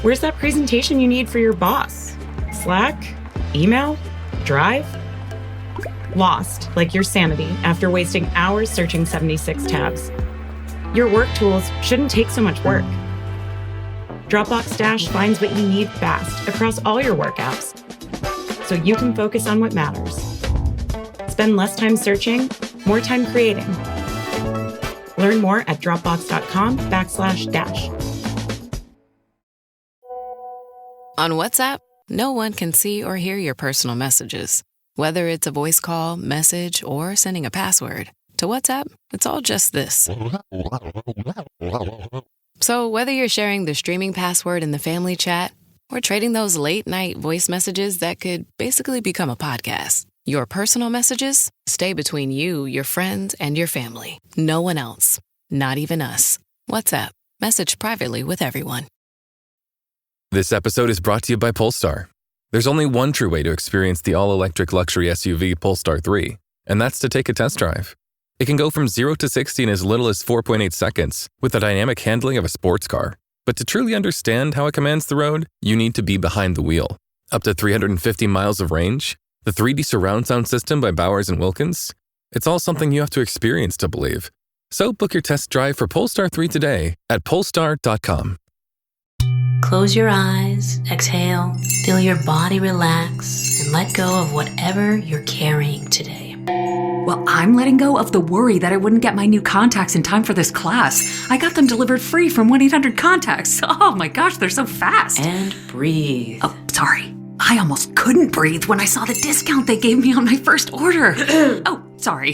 Where's that presentation you need for your boss? Slack? Email? Drive? Lost, like your sanity, after wasting hours searching 76 tabs. Your work tools shouldn't take so much work. Dropbox Dash finds what you need fast across all your work apps, so you can focus on what matters. Spend less time searching, more time creating. Learn more at dropbox.com/dash. On WhatsApp, no one can see or hear your personal messages. Whether it's a voice call, message, or sending a password. To WhatsApp, it's all just this. So whether you're sharing the streaming password in the family chat or trading those late-night voice messages that could basically become a podcast, your personal messages stay between you, your friends, and your family. No one else. Not even us. WhatsApp. Message privately with everyone. This episode is brought to you by Polestar. There's only one true way to experience the all-electric luxury SUV Polestar 3, and that's to take a test drive. It can go from 0 to 60 in as little as 4.8 seconds with the dynamic handling of a sports car. But to truly understand how it commands the road, you need to be behind the wheel. Up to 350 miles of range, the 3D surround sound system by Bowers & Wilkins. It's all something you have to experience to believe. So book your test drive for Polestar 3 today at polestar.com. Close your eyes, exhale, feel your body relax, and let go of whatever you're carrying today. Well, I'm letting go of the worry that I wouldn't get my new contacts in time for this class. I got them delivered free from 1-800-CONTACTS. Oh my gosh, they're so fast. And breathe. Oh, sorry. I almost couldn't breathe when I saw the discount they gave me on my first order. Oh, sorry.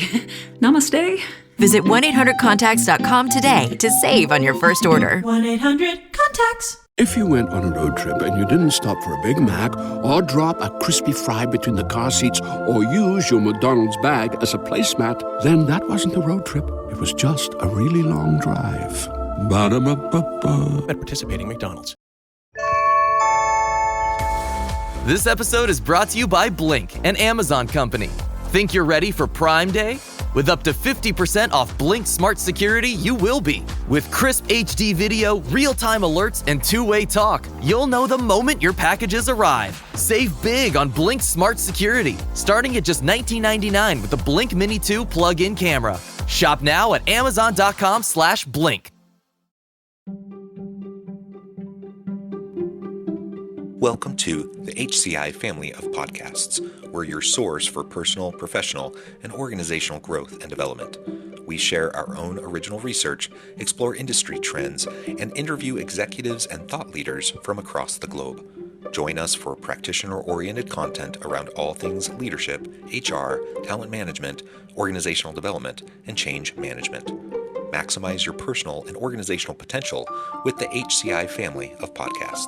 Namaste. Visit 1-800-CONTACTS.com today to save on your first order. 1-800-CONTACTS. If you went on a road trip and you didn't stop for a Big Mac or drop a crispy fry between the car seats or use your McDonald's bag as a placemat, then that wasn't a road trip. It was just a really long drive. Ba-da-ba-ba-ba. At participating McDonald's. This episode is brought to you by Blink, an Amazon company. Think you're ready for Prime Day? With up to 50% off Blink Smart Security, you will be. With crisp HD video, real-time alerts, and two-way talk, you'll know the moment your packages arrive. Save big on Blink Smart Security, starting at just $19.99 with the Blink Mini 2 plug-in camera. Shop now at amazon.com/blink. Welcome to the HCI family of podcasts. We're your source for personal, professional, and organizational growth and development. We share our own original research, explore industry trends, and interview executives and thought leaders from across the globe. Join us for practitioner-oriented content around all things leadership, HR, talent management, organizational development, and change management. Maximize your personal and organizational potential with the HCI family of podcasts.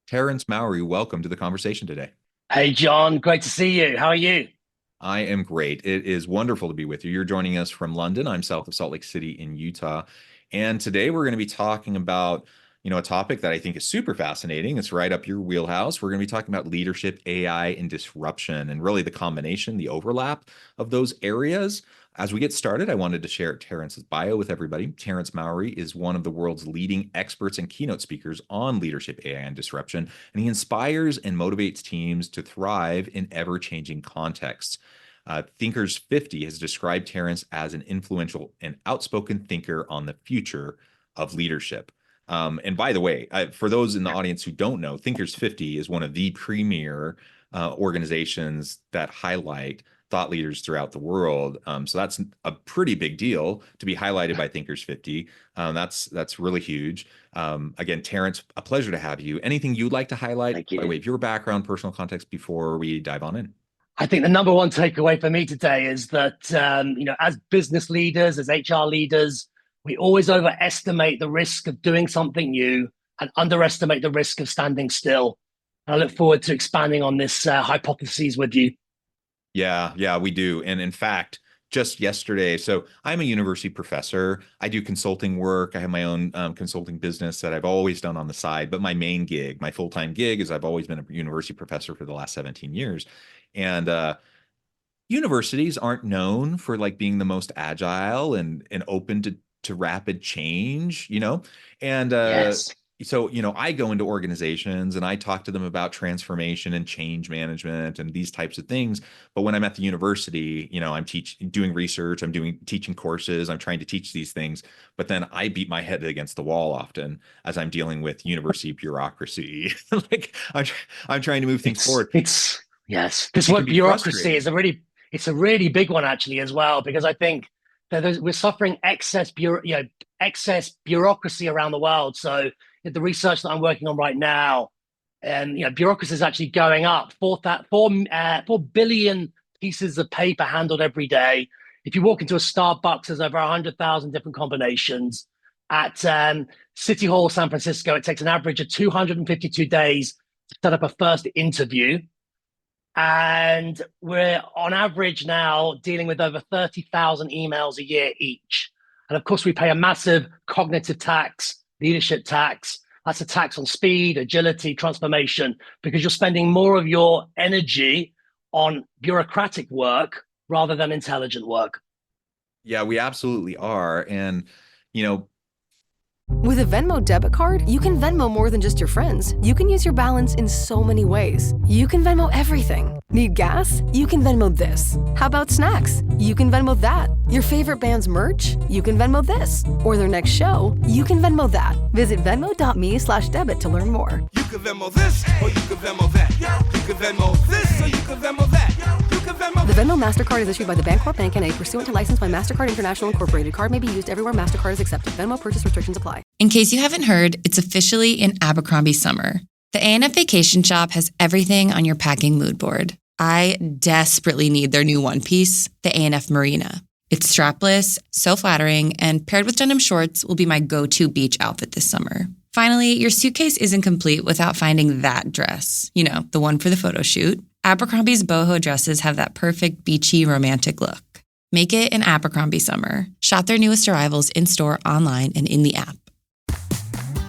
Terence Mauri, welcome to the conversation today. Hey, John. Great to see you. How are you? I am great. It is wonderful to be with you. You're joining us from London. I'm south of Salt Lake City in Utah. And today we're going to be talking about, a topic that I think is super fascinating. It's right up your wheelhouse. We're going to be talking about leadership, AI, and disruption, and really the combination, the overlap of those areas. As we get started, I wanted to share Terence's bio with everybody. Terence Mauri is one of the world's leading experts and keynote speakers on leadership, AI, and disruption, and he inspires and motivates teams to thrive in ever-changing contexts. Thinkers 50 has described Terence as an influential and outspoken thinker on the future of leadership. And by the way, for those in the audience who don't know, Thinkers 50 is one of the premier organizations that highlight thought leaders throughout the world. So that's a pretty big deal to be highlighted by Thinkers 50. That's really huge. Again, Terence, a pleasure to have you. Anything you'd like to highlight by way of your background, personal context before we dive on in? I think the number one takeaway for me today is that, as business leaders, as HR leaders, we always overestimate the risk of doing something new and underestimate the risk of standing still. And I look forward to expanding on this hypothesis with you. Yeah, we do. And in fact, just yesterday, so I'm a university professor. I do consulting work. I have my own consulting business that I've always done on the side. But my main gig, my full-time gig, is I've always been a university professor for the last 17 years. And universities aren't known for being the most agile and open to to rapid change, and Yes. so, I go into organizations and I talk to them about transformation and change management and these types of things. But when I'm at the university, I'm doing research, teaching courses, I'm trying to teach these things. But then I beat my head against the wall often as I'm dealing with university bureaucracy. Like I'm trying to move things forward. Yes. This word bureaucracy is a really big one actually as well, because I think that we're suffering excess bureaucracy around the world. So the research that I'm working on right now, and bureaucracy is actually going up. 4 billion pieces of paper handled every day. If you walk into a Starbucks, there's over 100,000 different combinations. At City Hall, San Francisco, it takes an average of 252 days to set up a first interview. And we're on average now dealing with over 30,000 emails a year each. And of course, we pay a massive cognitive tax, leadership tax. That's a tax on speed, agility, transformation, because you're spending more of your energy on bureaucratic work rather than intelligent work. Yeah, we absolutely are. And, with a Venmo debit card, you can Venmo more than just your friends. You can use your balance in so many ways. You can Venmo everything. Need gas? You can Venmo this. How about snacks? You can Venmo that. Your favorite band's merch? You can Venmo this. Or their next show? You can Venmo that. Visit venmo.me/debit to learn more. You can Venmo this, or you can Venmo that. You can Venmo this, or you can Venmo that. You can Venmo. The Venmo MasterCard is issued by the Bancorp Bank N.A. pursuant to license by MasterCard International Incorporated. Card may be used everywhere MasterCard is accepted. Venmo purchase restrictions apply. In case you haven't heard, it's officially an Abercrombie summer. The A&F Vacation Shop has everything on your packing mood board. I desperately need their new one piece, the A&F Marina. It's strapless, so flattering, and paired with denim shorts will be my go-to beach outfit this summer. Finally, your suitcase isn't complete without finding that dress. The one for the photo shoot. Abercrombie's boho dresses have that perfect beachy, romantic look. Make it an Abercrombie summer. Shop their newest arrivals in-store, online, and in the app.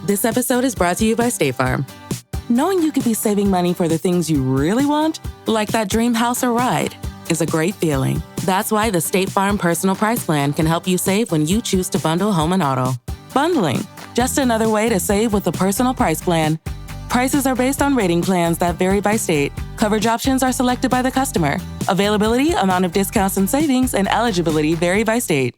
This episode is brought to you by State Farm. Knowing you could be saving money for the things you really want, like that dream house or ride, is a great feeling. That's why the State Farm Personal Price Plan can help you save when you choose to bundle home and auto. Bundling, just another way to save with the Personal Price Plan. Prices are based on rating plans that vary by state. Coverage options are selected by the customer. Availability, amount of discounts and savings, and eligibility vary by state.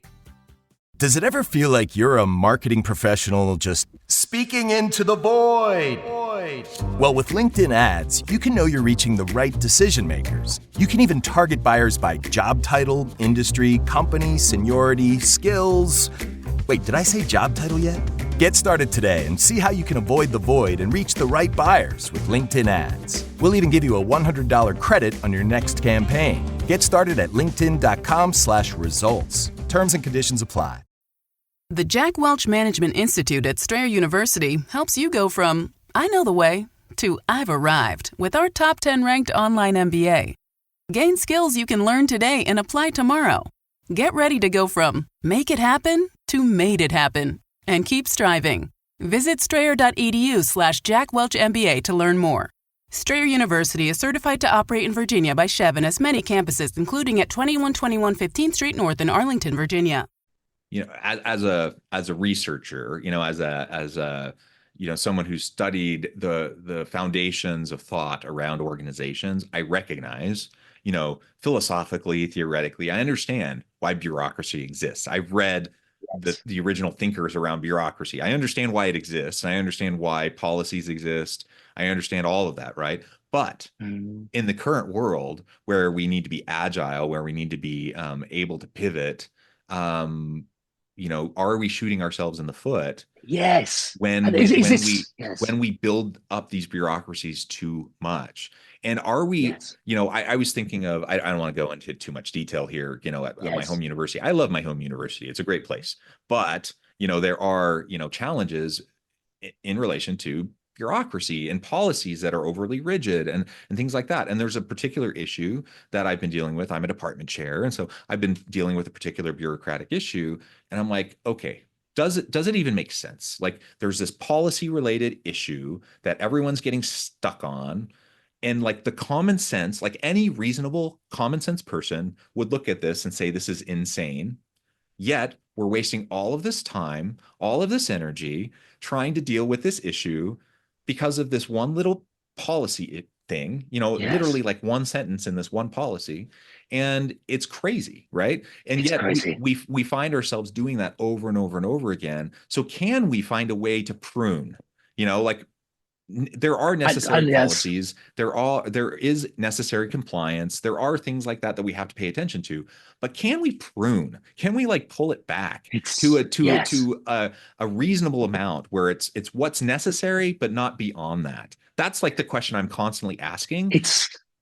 Does it ever feel like you're a marketing professional just speaking into the void? Well, with LinkedIn ads, you can know you're reaching the right decision makers. You can even target buyers by job title, industry, company, seniority, skills. Wait, did I say job title yet? Get started today and see how you can avoid the void and reach the right buyers with LinkedIn ads. We'll even give you a $100 credit on your next campaign. Get started at linkedin.com/results. Terms and conditions apply. The Jack Welch Management Institute at Strayer University helps you go from, I know the way, to I've arrived with our top 10 ranked online MBA. Gain skills you can learn today and apply tomorrow. Get ready to go from make it happen to made it happen. And keep striving. Visit strayer.edu/Jack Welch MBA to learn more. Strayer University is certified to operate in Virginia by Chev and has many campuses, including at 2121 15th Street North in Arlington, Virginia. As a researcher, as a someone who studied the foundations of thought around organizations, I recognize, philosophically, theoretically, I understand why bureaucracy exists. I've read the original thinkers around bureaucracy. I understand why it exists. I understand why policies exist. I understand all of that, right? But in the current world where we need to be agile, where we need to be able to pivot, are we shooting ourselves in the foot? Yes. When we build up these bureaucracies too much. And are we, I was thinking of, I don't want to go into too much detail here, at my home university. I love my home university. It's a great place. But, there are, challenges in relation to bureaucracy and policies that are overly rigid and things like that. And there's a particular issue that I've been dealing with. I'm a department chair. And so I've been dealing with a particular bureaucratic issue. And I'm like, okay, does it even make sense? Like there's this policy related issue that everyone's getting stuck on. And like the common sense, like any reasonable common sense person would look at this and say, this is insane. Yet we're wasting all of this time, all of this energy trying to deal with this issue because of this one little policy thing, literally like one sentence in this one policy. And it's crazy, right? And it's yet crazy. we find ourselves doing that over and over and over again. So can we find a way to prune, like there are necessary policies, there is necessary compliance, there are things like that we have to pay attention to, but can we prune, can we like pull it back to a reasonable amount where it's what's necessary but not beyond that? That's like the question I'm constantly asking.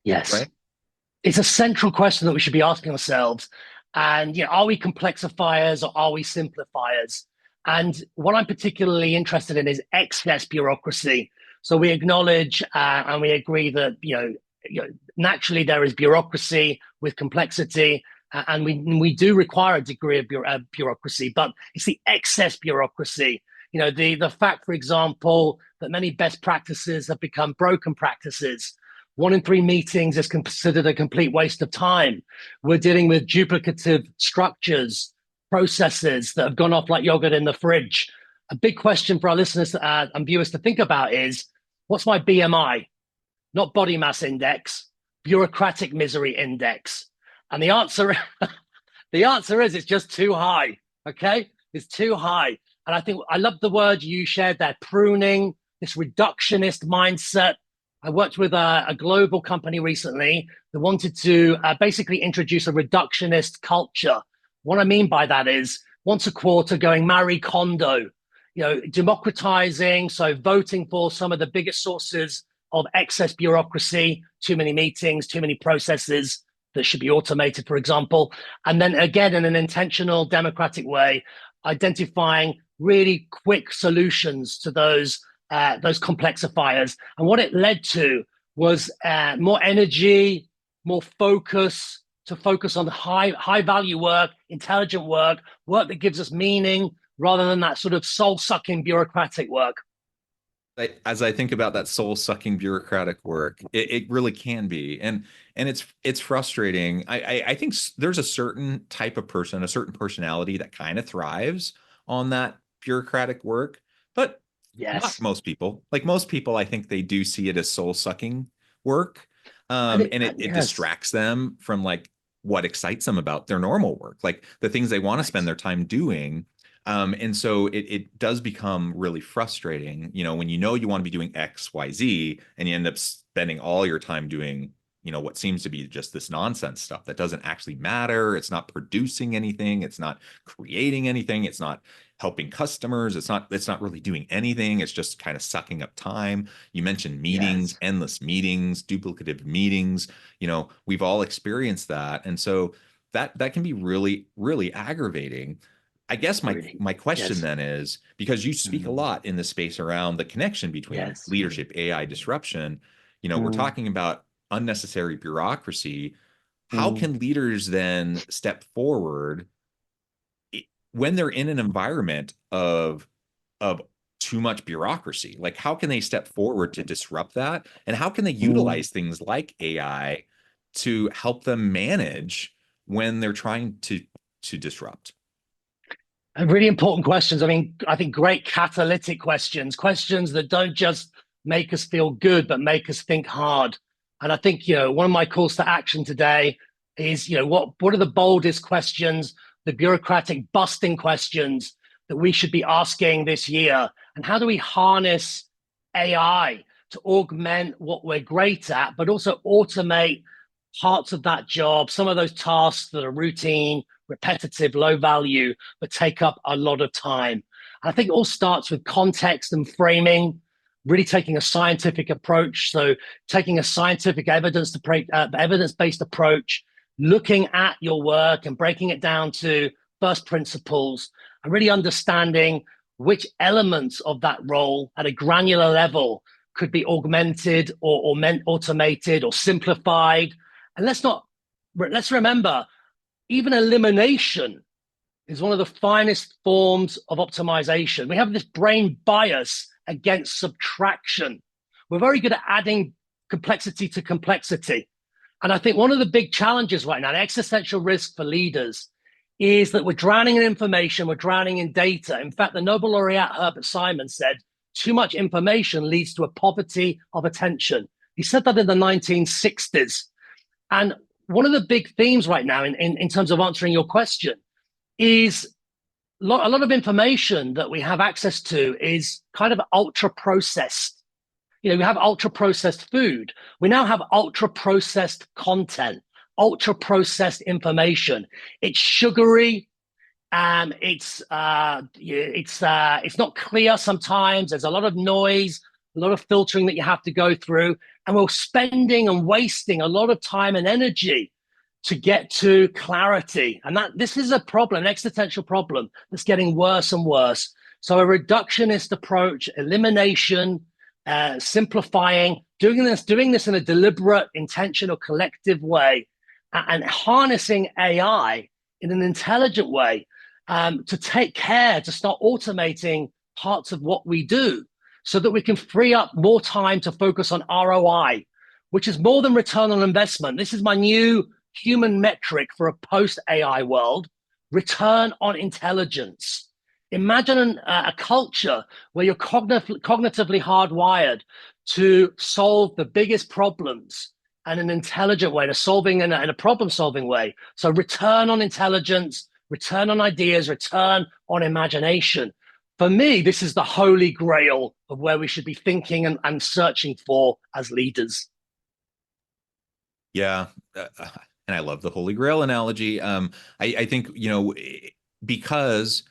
Right? It's a central question that we should be asking ourselves. And are we complexifiers or are we simplifiers? And what I'm particularly interested in is excess bureaucracy. So we acknowledge and we agree that naturally there is bureaucracy with complexity, and we do require a degree of bureaucracy, but it's the excess bureaucracy. The fact, for example, that many best practices have become broken practices. 1 in 3 meetings is considered a complete waste of time. We're dealing with duplicative structures, processes that have gone off like yogurt in the fridge. A big question for our listeners and viewers to think about is, what's my BMI? Not body mass index, bureaucratic misery index. And the answer is it's just too high, okay? It's too high. And I think I love the word you shared there, pruning, this reductionist mindset. I worked with a global company recently that wanted to basically introduce a reductionist culture. What I mean by that is once a quarter going Marie Kondo, democratizing, so voting for some of the biggest sources of excess bureaucracy, too many meetings, too many processes that should be automated, for example. And then again, in an intentional democratic way, identifying really quick solutions to those complexifiers. And what it led to was more energy, more focus, to focus on high value work, intelligent work that gives us meaning, rather than that sort of soul-sucking bureaucratic work. As I think about that soul-sucking bureaucratic work, it really can be, and it's frustrating. I think there's a certain type of person, a certain personality that kind of thrives on that bureaucratic work, but not most people. Like most people, I think they do see it as soul-sucking work, and it distracts them from like what excites them about their normal work, like the things they want to spend their time doing. And so it does become really frustrating, when you want to be doing X, Y, Z, and you end up spending all your time doing, what seems to be just this nonsense stuff that doesn't actually matter. It's not producing anything. It's not creating anything. It's not helping customers. It's not really doing anything. It's just kind of sucking up time. You mentioned meetings, endless meetings, duplicative meetings. We've all experienced that. And so that can be really, really aggravating. I guess my question then is, because you speak a lot in the space around the connection between leadership, AI disruption, we're talking about unnecessary bureaucracy. How can leaders then step forward when they're in an environment of too much bureaucracy? Like, how can they step forward to disrupt that? And how can they utilize things like AI to help them manage when they're trying to disrupt? Really important questions. I mean, I think great catalytic questions that don't just make us feel good, but make us think hard. And I think, one of my calls to action today is, what are the boldest questions, the bureaucratic busting questions that we should be asking this year? And how do we harness AI to augment what we're great at, but also automate parts of that job, some of those tasks that are routine, repetitive, low value, but take up a lot of time. And I think it all starts with context and framing, really taking a scientific approach. So taking a scientific evidence-based approach, looking at your work and breaking it down to first principles, and really understanding which elements of that role at a granular level could be augmented or automated or simplified. And let's remember, even elimination is one of the finest forms of optimization. We have this brain bias against subtraction. We're very good at adding complexity to complexity. And I think one of the big challenges right now, an existential risk for leaders, is that we're drowning in information, we're drowning in data. In fact, the Nobel laureate Herbert Simon said, too much information leads to a poverty of attention. He said that in the 1960s. And one of the big themes right now in terms of answering your question is a lot of information that we have access to is kind of ultra processed. You know, we have ultra processed food. We now have ultra processed content, ultra processed information. It's sugary. It's not clear sometimes. There's a lot of noise, a lot of filtering that you have to go through, and we're spending and wasting a lot of time and energy to get to clarity. And this is a problem, an existential problem that's getting worse and worse. So a reductionist approach, elimination, simplifying, doing this in a deliberate, intentional, collective way, and harnessing AI in an intelligent way to take care, to start automating parts of what we do so that we can free up more time to focus on ROI, which is more than return on investment. This is my new human metric for a post-AI world, return on intelligence. Imagine a culture where you're cognitively hardwired to solve the biggest problems in an intelligent way, to solving in a problem-solving way. So return on intelligence, return on ideas, return on imagination. For me, this is the holy grail of where we should be thinking and searching for as leaders. Yeah. And I love the Holy Grail analogy. I think, because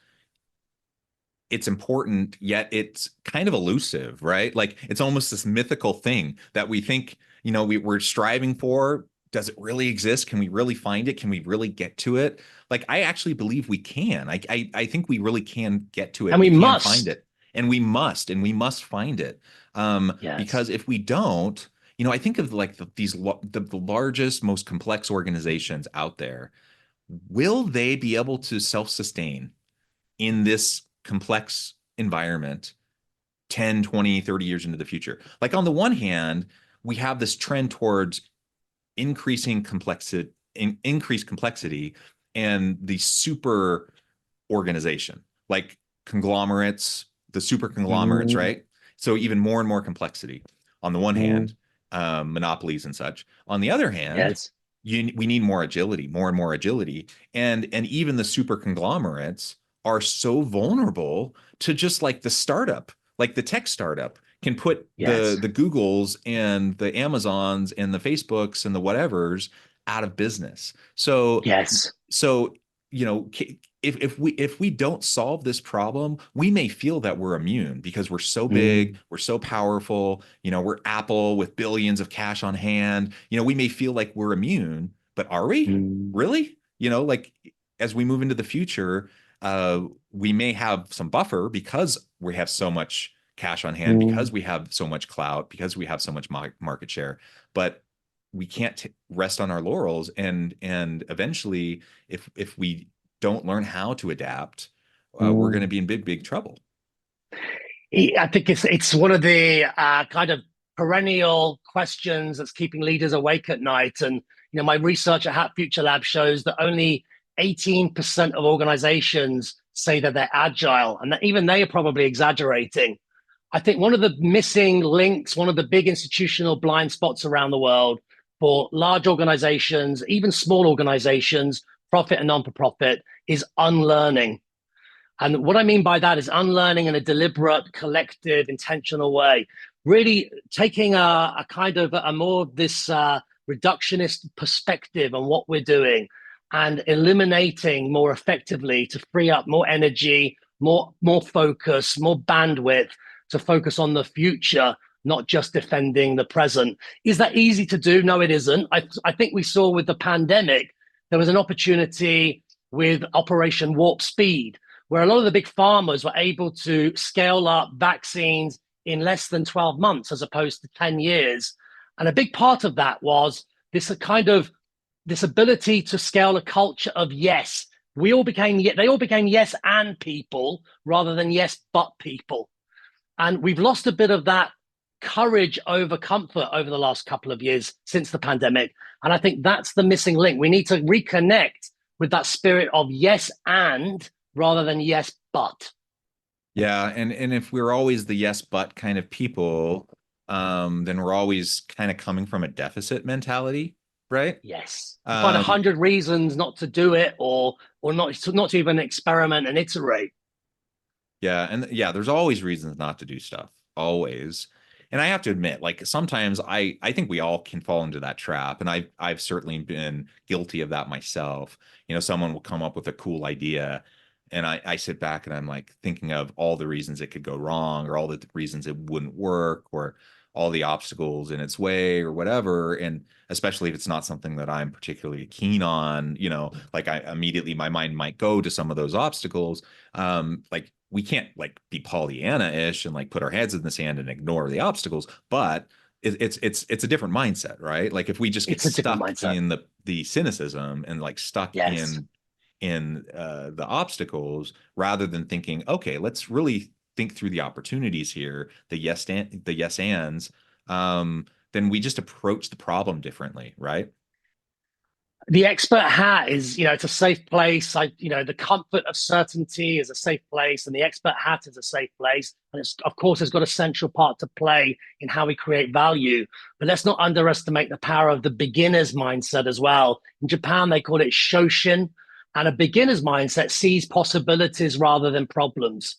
it's important, yet it's kind of elusive, right? Like it's almost this mythical thing that we think, we're striving for. Does it really exist? Can we really find it? Can we really get to it? Like, I actually believe we can. I think we really can get to it. And we must find it. And we must find it. Yes. Because if we don't, I think of like the largest, most complex organizations out there. Will they be able to self-sustain in this complex environment 10, 20, 30 years into the future? Like on the one hand, we have this trend towards increased complexity and the super organization, like conglomerates, the super conglomerates, right? So even more and more complexity on the one hand, monopolies and such. On the other hand, yes. We need more agility, more and more agility. And even the super conglomerates are so vulnerable to just like the startup, like the tech startup can put yes. the Googles and the Amazons and the Facebooks and the whatevers out of business. So yes. So, if we don't solve this problem, we may feel that we're immune because we're so big, we're so powerful, we're Apple with billions of cash on hand. We may feel like we're immune, but are we really? Like as we move into the future, we may have some buffer because we have so much cash on hand, because we have so much clout, because we have so much market share, but we can't rest on our laurels. And eventually, if we don't learn how to adapt, we're going to be in big trouble. I think it's one of the kind of perennial questions that's keeping leaders awake at night. And my research at Future Lab shows that only 18% of organizations say that they're agile, and that even they are probably exaggerating. I think one of the missing links, one of the big institutional blind spots around the world for large organizations, even small organizations, profit and non-for-profit, is unlearning. And what I mean by that is unlearning in a deliberate, collective, intentional way, really taking a kind of a more of this reductionist perspective on what we're doing and eliminating more effectively to free up more energy, more focus, more bandwidth to focus on the future, not just defending the present. Is that easy to do? No, it isn't. I think we saw with the pandemic, there was an opportunity with Operation Warp Speed, where a lot of the big farmers were able to scale up vaccines in less than 12 months as opposed to 10 years. And a big part of that was this ability to scale a culture of yes. They all became yes and people rather than yes but people. And we've lost a bit of that courage over comfort over the last couple of years since the pandemic. And I think that's the missing link. We need to reconnect with that spirit of yes and rather than yes but. Yeah, and if we're always the yes but kind of people, then we're always kind of coming from a deficit mentality, right? Yes. You find 100 reasons not to do it, or not to even experiment and iterate. Yeah, and yeah, there's always reasons not to do stuff, always. And I have to admit, like sometimes I think we all can fall into that trap, and I've certainly been guilty of that myself. Someone will come up with a cool idea, and I sit back and I'm like thinking of all the reasons it could go wrong, or all the reasons it wouldn't work, or all the obstacles in its way, or whatever. And especially if it's not something that I'm particularly keen on, like I immediately my mind might go to some of those obstacles. Like we can't like be Pollyanna-ish and like put our heads in the sand and ignore the obstacles, but it's a different mindset, right? Like if we just get stuck in the cynicism and like stuck in the obstacles rather than thinking, okay, let's really think through the opportunities here, the yes ands, then we just approach the problem differently, right? The expert hat is, it's a safe place. The comfort of certainty is a safe place, and the expert hat is a safe place. And it's, of course, it's got a central part to play in how we create value. But let's not underestimate the power of the beginner's mindset as well. In Japan, they call it shoshin, and a beginner's mindset sees possibilities rather than problems.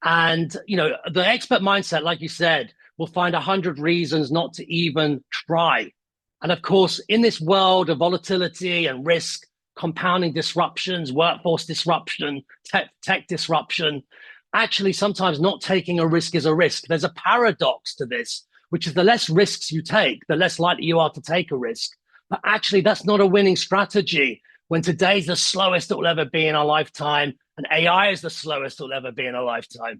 And, the expert mindset, like you said, will find 100 reasons not to even try. And of course, in this world of volatility and risk, compounding disruptions, workforce disruption, tech disruption, actually sometimes not taking a risk is a risk. There's a paradox to this, which is the less risks you take, the less likely you are to take a risk. But actually, that's not a winning strategy when today's the slowest it will ever be in our lifetime, and AI is the slowest it will ever be in our lifetime.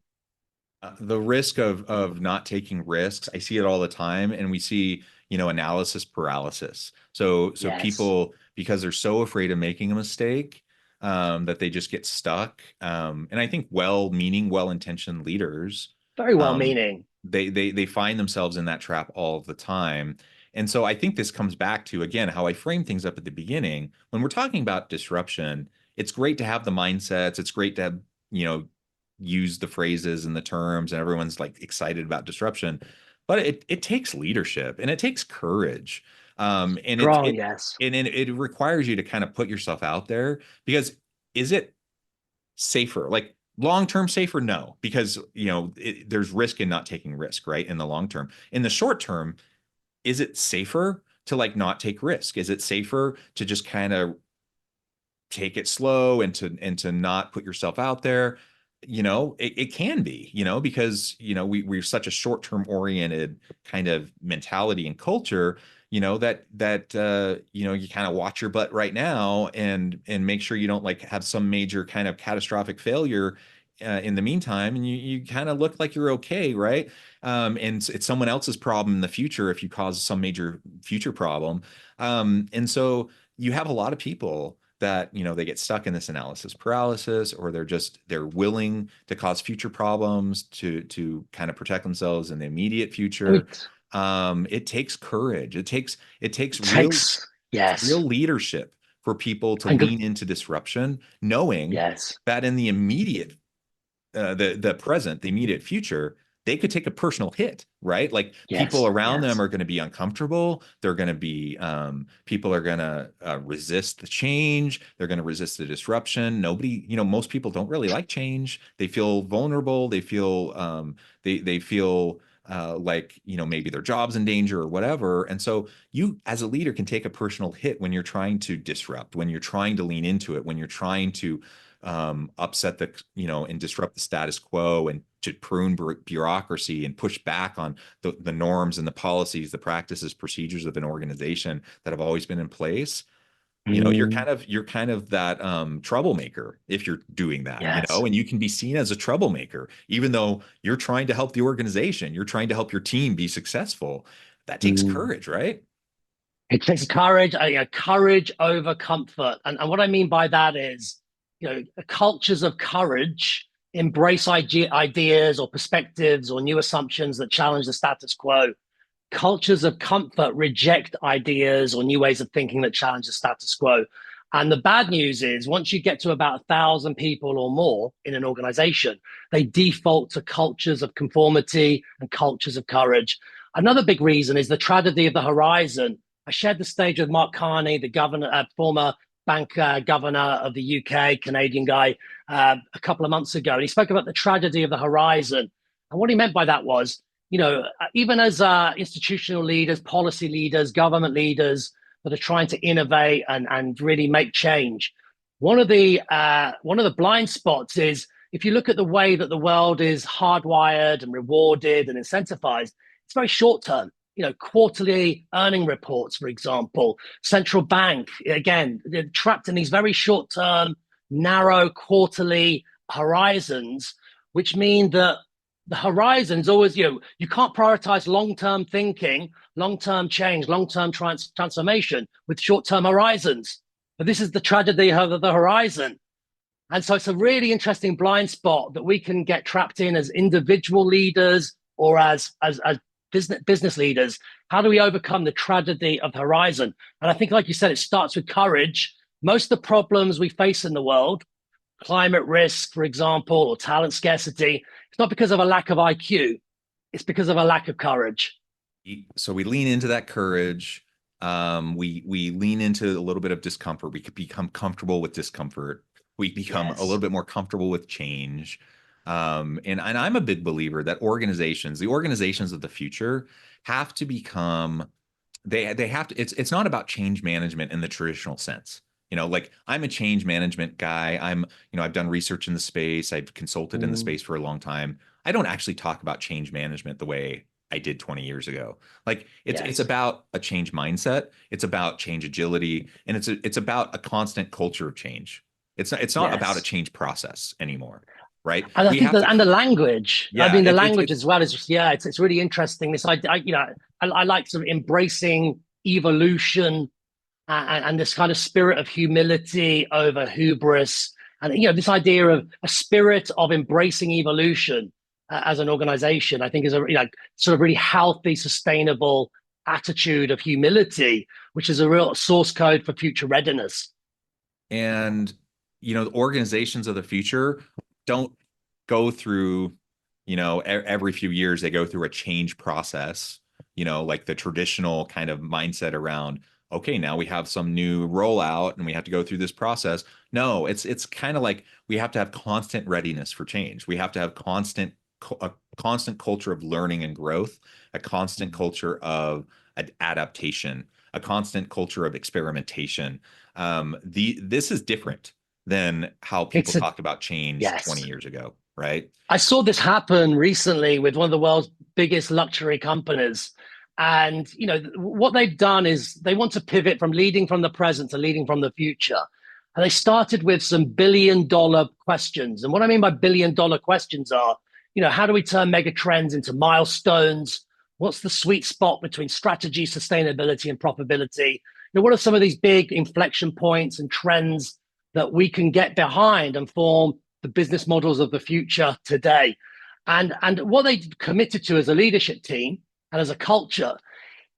The risk of not taking risks, I see it all the time, and we see analysis paralysis. So yes. People, because they're so afraid of making a mistake, that they just get stuck. And I think well-meaning, well-intentioned leaders, very well-meaning, they find themselves in that trap all the time. And so I think this comes back to, again, how I frame things up at the beginning. When we're talking about disruption, it's great to have the mindsets. It's great to have, use the phrases and the terms, and everyone's like excited about disruption. But it takes leadership and it takes courage. And it requires you to kind of put yourself out there, because is it safer? Like long-term safer? No, because there's risk in not taking risk, right? In the long term. In the short term, is it safer to like not take risk? Is it safer to just kind of take it slow and to not put yourself out there? It can be, because, we're such a short-term oriented kind of mentality and culture, that you kind of watch your butt right now and make sure you don't like have some major kind of catastrophic failure in the meantime. And you kind of look like you're okay. Right. And it's someone else's problem in the future if you cause some major future problem. And so you have a lot of people that they get stuck in this analysis paralysis, or they're willing to cause future problems to kind of protect themselves in the immediate future. It takes courage. It takes real leadership for people to lean into disruption, knowing that in the immediate the present, the immediate future, they could take a personal hit, right? Like people around them are going to be uncomfortable. They're going to be, people are going to resist the change. They're going to resist the disruption. Nobody, most people don't really like change. They feel vulnerable. They feel, they feel like, maybe their job's in danger or whatever. And so you as a leader can take a personal hit when you're trying to disrupt, when you're trying to lean into it, when you're trying to upset and disrupt the status quo, and to prune bureaucracy and push back on the norms and the policies, the practices, procedures of an organization that have always been in place. You're kind of that troublemaker if you're doing that, and you can be seen as a troublemaker, even though you're trying to help the organization, you're trying to help your team be successful. That takes courage, right? It takes courage, courage over comfort. And what I mean by that is, cultures of courage embrace ideas or perspectives or new assumptions that challenge the status quo. Cultures of comfort reject ideas or new ways of thinking that challenge the status quo. And the bad news is once you get to about 1,000 people or more in an organization, they default to cultures of conformity and cultures of courage. Another big reason is the tragedy of the horizon. I shared the stage with Mark Carney, the governor, former bank governor of the UK, Canadian guy, a couple of months ago. And he spoke about the tragedy of the horizon. And what he meant by that was, even as institutional leaders, policy leaders, government leaders, that are trying to innovate and really make change. One of the blind spots is if you look at the way that the world is hardwired and rewarded and incentivized, it's very short term. Quarterly earning reports, for example, central bank, again, they're trapped in these very short term, narrow quarterly horizons, which mean that the horizon's always, you can't prioritize long-term thinking, long-term change, long-term transformation with short-term horizons. But this is the tragedy of the horizon. And so it's a really interesting blind spot that we can get trapped in as individual leaders or as business leaders. How do we overcome the tragedy of the horizon? And I think, like you said, it starts with courage. Most of the problems we face in the world, climate risk, for example, or talent scarcity, it's not because of a lack of IQ. It's because of a lack of courage. So we lean into that courage. We lean into a little bit of discomfort. We could become comfortable with discomfort. We become a little bit more comfortable with change. And I'm a big believer that the organizations of the future have to become, they have to, it's not about change management in the traditional sense. Like I'm a change management guy. I've done research in the space. I've consulted in the space for a long time. I don't actually talk about change management the way I did 20 years ago. Like it's about a change mindset. It's about change agility. And it's about a constant culture of change. It's not about a change process anymore. Right. And I think the language, yeah, the language as well is just, it's really interesting. This idea, I like sort of embracing evolution and this kind of spirit of humility over hubris. And, this idea of a spirit of embracing evolution as an organization, I think is a sort of really healthy, sustainable attitude of humility, which is a real source code for future readiness. And, the organizations of the future don't go through, every few years, they go through a change process, like the traditional kind of mindset around, okay, now we have some new rollout and we have to go through this process. No, it's kind of like we have to have constant readiness for change. We have to have a constant culture of learning and growth, a constant culture of adaptation, a constant culture of experimentation. This is different than how people talked about change 20 years ago, right? I saw this happen recently with one of the world's biggest luxury companies. And, what they've done is they want to pivot from leading from the present to leading from the future. And they started with some billion-dollar questions. And what I mean by billion-dollar questions are, how do we turn mega trends into milestones? What's the sweet spot between strategy, sustainability, and profitability? What are some of these big inflection points and trends that we can get behind and form the business models of the future today? And what they committed to as a leadership team and as a culture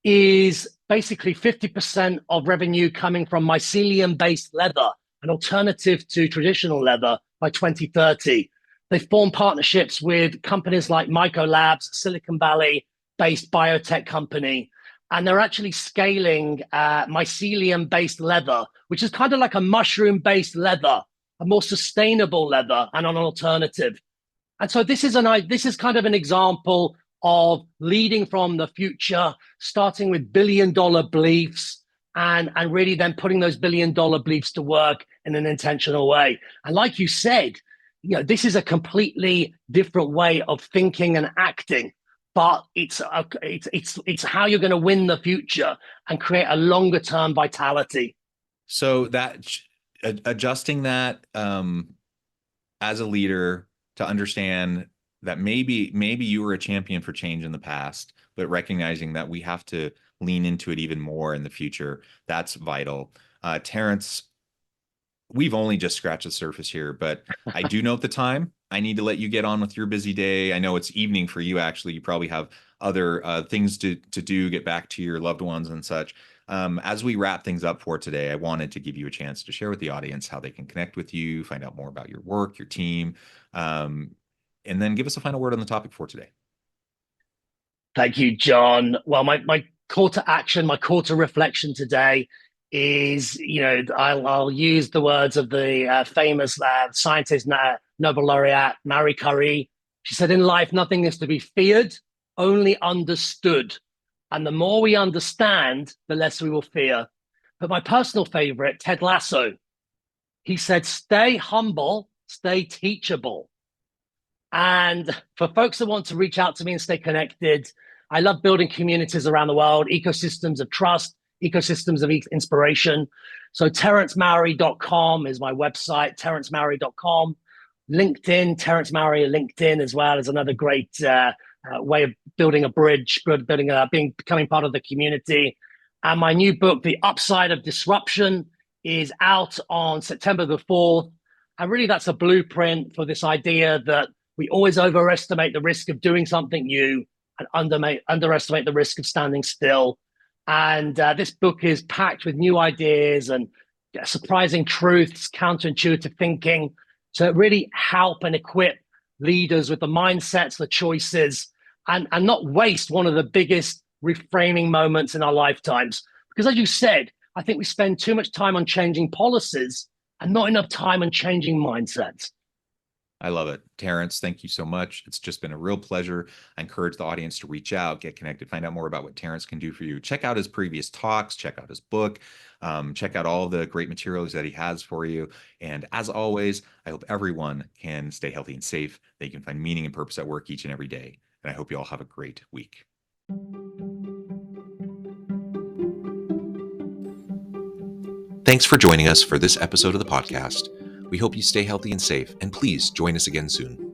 is basically 50% of revenue coming from mycelium-based leather, an alternative to traditional leather, by 2030. They formed partnerships with companies like Myco Labs, Silicon Valley-based biotech company, and they're actually scaling mycelium-based leather, which is kind of like a mushroom-based leather, a more sustainable leather and an alternative. And so this is kind of an example of leading from the future, starting with billion-dollar beliefs and really then putting those billion-dollar beliefs to work in an intentional way. And like you said, this is a completely different way of thinking and acting, but it's how you're going to win the future and create a longer-term vitality. So that adjusting that as a leader to understand that maybe you were a champion for change in the past, but recognizing that we have to lean into it even more in the future, that's vital. Terence, we've only just scratched the surface here, but I do note the time. I need to let you get on with your busy day. I know it's evening for you, actually. You probably have other things to do, get back to your loved ones and such. As we wrap things up for today, I wanted to give you a chance to share with the audience how they can connect with you, find out more about your work, your team, and then give us a final word on the topic for today. Thank you, John. Well, my call to action, my call to reflection today is, I'll use the words of the famous scientist, Nobel laureate, Marie Curie. She said, in life, nothing is to be feared, only understood. And the more we understand, the less we will fear. But my personal favorite, Ted Lasso, he said, stay humble, stay teachable. And for folks that want to reach out to me and stay connected, I love building communities around the world, ecosystems of trust, ecosystems of inspiration. So terencemauri.com is my website, terencemauri.com. LinkedIn, Terence Mauri, LinkedIn as well is another great way of building a bridge, becoming part of the community. And my new book, The Upside of Disruption, is out on September the 4th. And really that's a blueprint for this idea that we always overestimate the risk of doing something new and underestimate the risk of standing still. And this book is packed with new ideas and surprising truths, counterintuitive thinking, to really help and equip leaders with the mindsets, the choices, and not waste one of the biggest reframing moments in our lifetimes. Because as you said, I think we spend too much time on changing policies and not enough time on changing mindsets. I love it. Terence, thank you so much. It's just been a real pleasure. I encourage the audience to reach out, get connected, find out more about what Terence can do for you. Check out his previous talks, check out his book, check out all the great materials that he has for you. And as always, I hope everyone can stay healthy and safe. They can find meaning and purpose at work each and every day. And I hope you all have a great week. Thanks for joining us for this episode of the podcast. We hope you stay healthy and safe, and please join us again soon.